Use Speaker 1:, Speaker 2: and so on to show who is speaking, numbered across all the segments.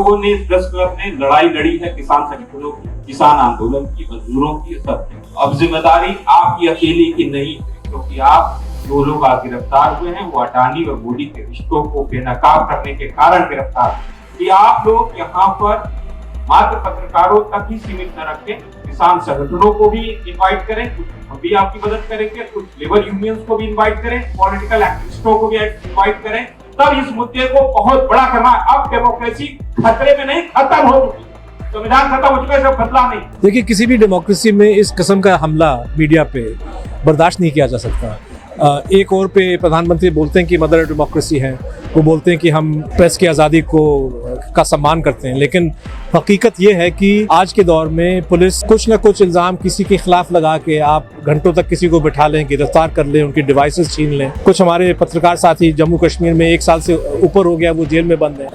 Speaker 1: लोगों ने press club में लड़ाई लड़ी है किसान संगठनों की, किसान आंदोलन की, मजदूरों की, सब। अब जिम्मेदारी आपकी अकेले की नहीं है, क्योंकि आप जो लोग आज गिरफ्तार हुए हैं वो अडानी और मोदी के रिश्तों को बेनकाब करने के कारण गिरफ्तार हुए। कि आप लोग यहाँ पर मात्र पत्रकारों तक ही सीमित न रखें, किसान संगठनों को भी इनवाइट करें, कुछ हम भी आपकी मदद करेंगे, कुछ लेबर यूनियंस को भी इनवाइट करें, पॉलिटिकल एक्टिविस्टों को भी इनवाइट करें, तब इस मुद्दे को बहुत बड़ा करना। अब डेमोक्रेसी खतरे में नहीं, खत्म हो चुकी है, संविधान खत्म हो चुका है, सब बदला नहीं।
Speaker 2: देखिए, किसी भी डेमोक्रेसी में इस किस्म का हमला मीडिया पे बर्दाश्त नहीं किया जा सकता। एक और पे प्रधानमंत्री बोलते हैं कि मदर डेमोक्रेसी है, वो बोलते हैं कि हम प्रेस की आज़ादी का सम्मान करते हैं, लेकिन हकीकत ये है कि आज के दौर में पुलिस कुछ न कुछ इल्ज़ाम किसी के खिलाफ लगा के आप घंटों तक किसी को बिठा लें, गिरफ्तार कर लें, उनकी डिवाइसेस छीन लें। कुछ हमारे पत्रकार साथी जम्मू कश्मीर में 1 साल से ऊपर हो गया, वो जेल में बंद है,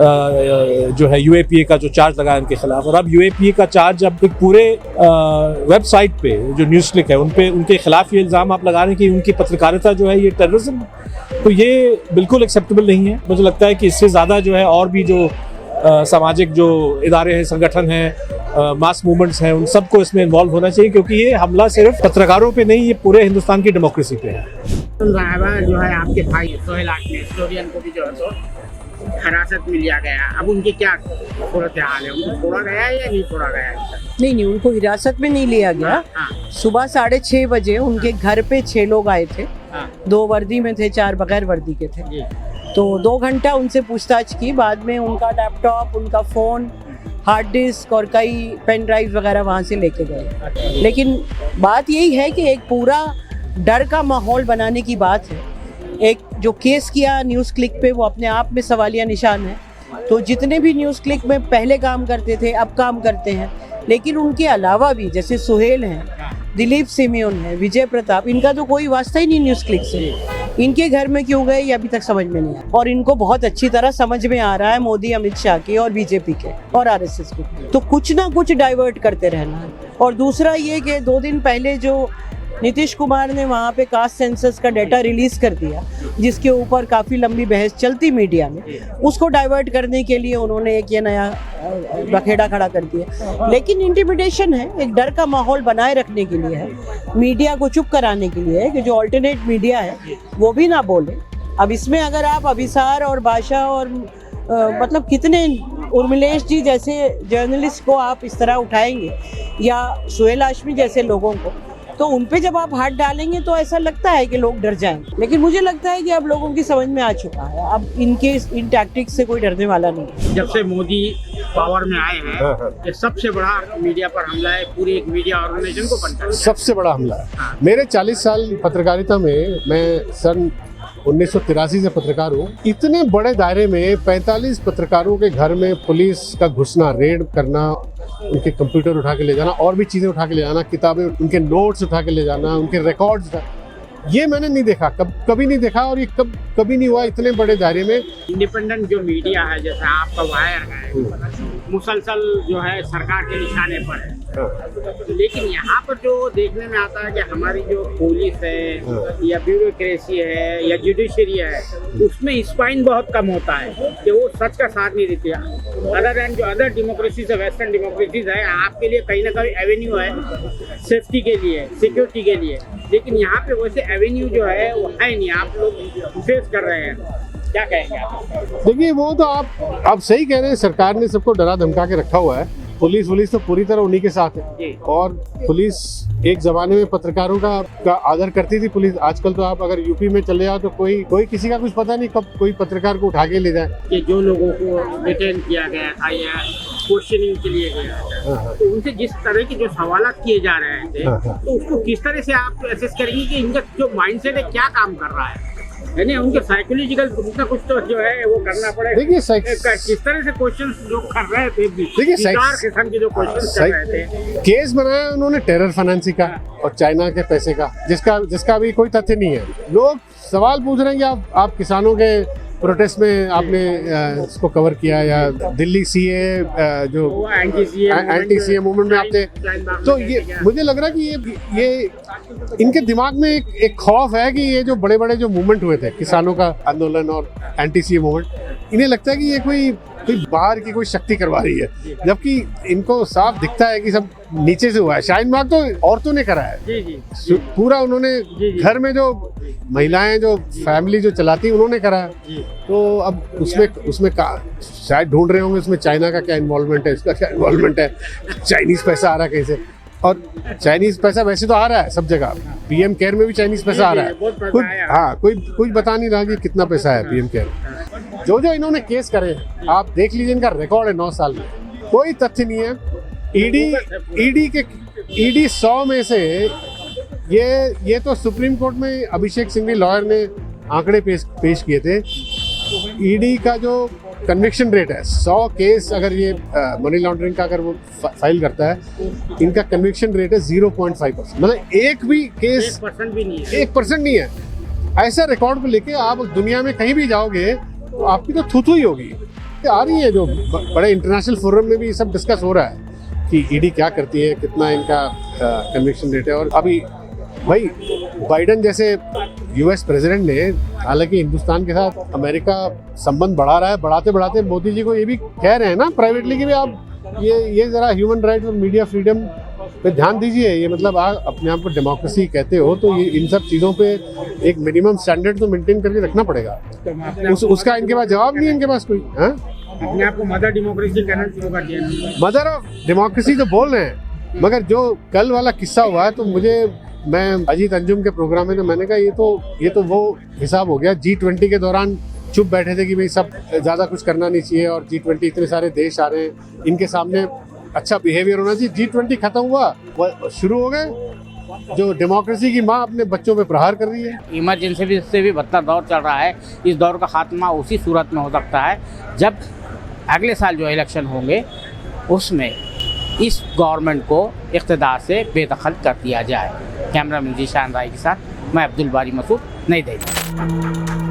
Speaker 2: जो है UAPA का जो चार्ज लगा उनके खिलाफ। और अब UAPA का चार्ज अब एक पूरे वेबसाइट पे जो न्यूज़ क्लिक है उनके खिलाफ ये इल्ज़ाम आप लगा रहे हैं कि उनकी पत्रकारिता जो है ये टेररिज्म, तो ये बिल्कुल एक्सेप्टेबल नहीं है। मुझे लगता है कि इससे ज़्यादा जो है और भी जो सामाजिक जो इदारे हैं, संगठन हैं, मास मूवमेंट्स हैं, उन सबको इसमें इन्वॉल्व होना चाहिए, क्योंकि ये हमला सिर्फ पत्रकारों पे नहीं, ये पूरे हिंदुस्तान की डेमोक्रेसी पे है।
Speaker 3: जो है आपके भाई सोहेल आशमी हिस्टोरियन को भी जो है तो हिरासत में लिया गया, अब उनकी क्या सूरत हाल है? उनको छोड़ा गया है या नहीं छोड़ा गया है?
Speaker 4: नहीं, उनको हिरासत में नहीं लिया गया। सुबह 6:30 बजे उनके घर पे 6 लोग आए थे, 2 वर्दी में थे, 4 बगैर वर्दी के थे। तो 2 घंटा उनसे पूछताछ की, बाद में उनका लैपटॉप, उनका फ़ोन, हार्ड डिस्क और कई पेन ड्राइव वगैरह वहाँ से लेके गए। लेकिन बात यही है कि एक पूरा डर का माहौल बनाने की बात है। एक जो केस किया न्यूज़ क्लिक पे, वो अपने आप में सवालिया निशान है। तो जितने भी न्यूज़ क्लिक में पहले काम करते थे, अब काम करते हैं, लेकिन उनके अलावा भी जैसे सुहेल हैं, दिलीप सिमियोन है, विजय प्रताप, इनका तो कोई वास्ता ही नहीं न्यूज़ क्लिक से। इनके घर में क्यों गए ये अभी तक समझ में नहीं आया, और इनको बहुत अच्छी तरह समझ में आ रहा है मोदी, अमित शाह के और BJP के और RSS के, तो कुछ ना कुछ डाइवर्ट करते रहना है। और दूसरा ये कि 2 दिन पहले जो नीतीश कुमार ने वहाँ पे कास्ट सेंसस का डाटा रिलीज कर दिया, जिसके ऊपर काफ़ी लंबी बहस चलती मीडिया में, उसको डाइवर्ट करने के लिए उन्होंने एक ये नया बखेड़ा खड़ा कर दिया। लेकिन इंटिमिडेशन है, एक डर का माहौल बनाए रखने के लिए है, मीडिया को चुप कराने के लिए है कि जो ऑल्टरनेट मीडिया है वो भी ना बोले। अब इसमें अगर आप अभिसार और भाषा और मतलब कितने उर्मिलेश जी जैसे जर्नलिस्ट को आप इस तरह उठाएंगे, या सोहेल आशमी जैसे लोगों को, तो उन पे जब आप हाथ डालेंगे तो ऐसा लगता है कि लोग डर जाएंगे। लेकिन मुझे लगता है कि अब लोगों की समझ में आ चुका है, अब इन टैक्टिक्स से कोई डरने वाला नहीं है।
Speaker 3: जब से मोदी पावर में आए हैं, ये सबसे बड़ा मीडिया पर हमला है, पूरी एक मीडिया ऑर्गेनाइजेशन को बनता है,
Speaker 5: सबसे बड़ा हमला है। मेरे 40 साल पत्रकारिता में, मैं सन 1983 से पत्रकार हूँ। इतने बड़े दायरे में 45 पत्रकारों के घर में पुलिस का घुसना, रेड करना, उनके कंप्यूटर उठा के ले जाना, और भी चीज़ें उठा के ले जाना, किताबें, उनके नोट्स उठा के ले जाना, उनके रिकॉर्ड्स, ये मैंने नहीं देखा, कभी नहीं देखा, और ये कभी नहीं हुआ इतने बड़े दायरे में।
Speaker 3: इंडिपेंडेंट जो मीडिया है, जैसे आपका वायर है, मुसलसल जो है सरकार के निशाने पर है। लेकिन यहाँ पर जो देखने में आता है कि हमारी जो पुलिस है या ब्यूरोक्रेसी है या जुडिशरी है, उसमें स्पाइन बहुत कम होता है कि वो सच का साथ नहीं देती। अदर देन जो अदर डेमोक्रेसीज है, वेस्टर्न डेमोक्रेसीज है, आपके लिए कहीं ना कहीं एवेन्यू है सेफ्टी के लिए, सिक्योरिटी के लिए, लेकिन यहाँ पे वैसे एवेन्यू जो है वो है नहीं, आप लोग फेस कर रहे हैं। क्या कहेंगे आप?
Speaker 5: देखिए, वो तो आप सही कह रहे हैं, सरकार ने सबको डरा धमका के रखा हुआ है। पुलिस तो पूरी तरह उन्हीं के साथ है, और पुलिस एक जमाने में पत्रकारों का आदर करती थी पुलिस। आजकल तो आप अगर यूपी में चले जाओ तो कोई किसी का कुछ पता नहीं, कब कोई पत्रकार को उठा के ले जाए।
Speaker 3: कि जो लोगों को डिटेन किया गया था या क्वेश्चनिंग के लिए गया, तो उनसे जिस तरह के जो सवाल किए जा रहे थे, तो उसको किस तरह से आप असेस करेंगे कि इनका जो माइंडसेट है क्या काम कर रहा है? यानी उनके साइकोलॉजिकल कुछ ना कुछ तो जो है वो करना पड़ेगा।
Speaker 5: देखिए,
Speaker 3: किस तरह से क्वेश्चंस जो कर रहे थे,
Speaker 5: देखिए
Speaker 3: किस्म के जो क्वेश्चंस कर रहे थे,
Speaker 5: केस बनाया उन्होंने टेरर फाइनेंसिंग का और चाइना के पैसे का, जिसका भी कोई तथ्य नहीं है। लोग सवाल पूछ रहे हैं कि आप किसानों के प्रोटेस्ट में आपने इसको कवर किया, या दिल्ली CA जो एंटी CA मूवमेंट में आपने, तो ये मुझे लग रहा है कि ये इनके दिमाग में एक खौफ है कि ये जो बड़े बड़े जो मूवमेंट हुए थे, किसानों का आंदोलन और एंटी CA मूवमेंट, इन्हें लगता है कि ये कोई बाहर की कोई शक्ति करवा रही है, जबकि इनको साफ दिखता है कि सब नीचे से हुआ है। शाहीन बाग तो औरतों ने करा है, पूरा उन्होंने घर में जो महिलाएं जो फैमिली जो चलाती उन्होंने करा है। तो अब उसमें शायद ढूंढ रहे होंगे उसमें चाइना का क्या इन्वॉल्वमेंट है, इसका क्या इन्वॉल्वमेंट है, चाइनीज पैसा आ रहा है कहीं से। और चाइनीज पैसा वैसे तो आ रहा है सब जगह, पीएम केयर में भी चाइनीज पैसा आ रहा है, कोई बता नहीं रहा कि कितना पैसा है पीएम केयर। जो इन्होंने केस करे आप देख लीजिए, इनका रिकॉर्ड है 9 साल में, कोई तथ्य नहीं है। ईडी 100 में से ये तो सुप्रीम कोर्ट में अभिषेक सिंघवी लॉयर ने आंकड़े पेश किए थे। ईडी का जो कन्विक्शन रेट है 100 केस अगर ये मनी लॉन्ड्रिंग का अगर वो फाइल करता है, इनका कन्विक्शन रेट है 0.5%, मतलब एक भी केस 1% नहीं है। ऐसा रिकॉर्ड को लेके आप दुनिया में कहीं भी जाओगे तो आपकी तो थू ही होगी। आ रही है जो बड़े इंटरनेशनल फोरम में भी सब डिस्कस हो रहा है कि ईडी क्या करती है, कितना इनका कन्विक्शन रेट है। और अभी भाई बाइडन जैसे यूएस प्रेसिडेंट ने, हालांकि हिंदुस्तान के साथ अमेरिका संबंध बढ़ा रहा है, बढ़ाते बढ़ाते मोदी जी को ये भी कह रहे हैं ना प्राइवेटली कि भी आप ये जरा ह्यूमन राइट्स और मीडिया फ्रीडम पे ध्यान दीजिए। ये मतलब आप अपने आप को डेमोक्रेसी कहते हो तो ये इन सब चीज़ों पे एक मिनिमम स्टैंडर्ड तो मेंटेन करके रखना पड़ेगा। उसका इनके पास जवाब नहीं है, इनके पास कोई।
Speaker 3: अपने आप को मदर डेमोक्रेसी कहना शुरू कर दिया,
Speaker 5: मदर ऑफ डेमोक्रेसी तो बोल रहे हैं, मगर जो कल वाला किस्सा हुआ है तो मैं अजीत अंजुम के प्रोग्राम में तो मैंने कहा ये तो वो हिसाब हो गया। G20 के दौरान चुप बैठे थे कि भाई सब ज़्यादा कुछ करना नहीं चाहिए और G20 इतने सारे देश आ रहे हैं, इनके सामने अच्छा बिहेवियर होना चाहिए। G20 खत्म हुआ, शुरू हो गए जो डेमोक्रेसी की माँ अपने बच्चों पे प्रहार कर रही है।
Speaker 3: इमरजेंसी से भी बदतर दौर चल रहा है। इस दौर का खात्मा उसी सूरत में हो सकता है जब अगले साल जो इलेक्शन होंगे उसमें इस गवर्नमेंट को इक़्तिदार से बेदखल कर दिया जाए। कैमरामैन जीशान राय के साथ मैं अब्दुल बारी मसूद, नई दिल्ली।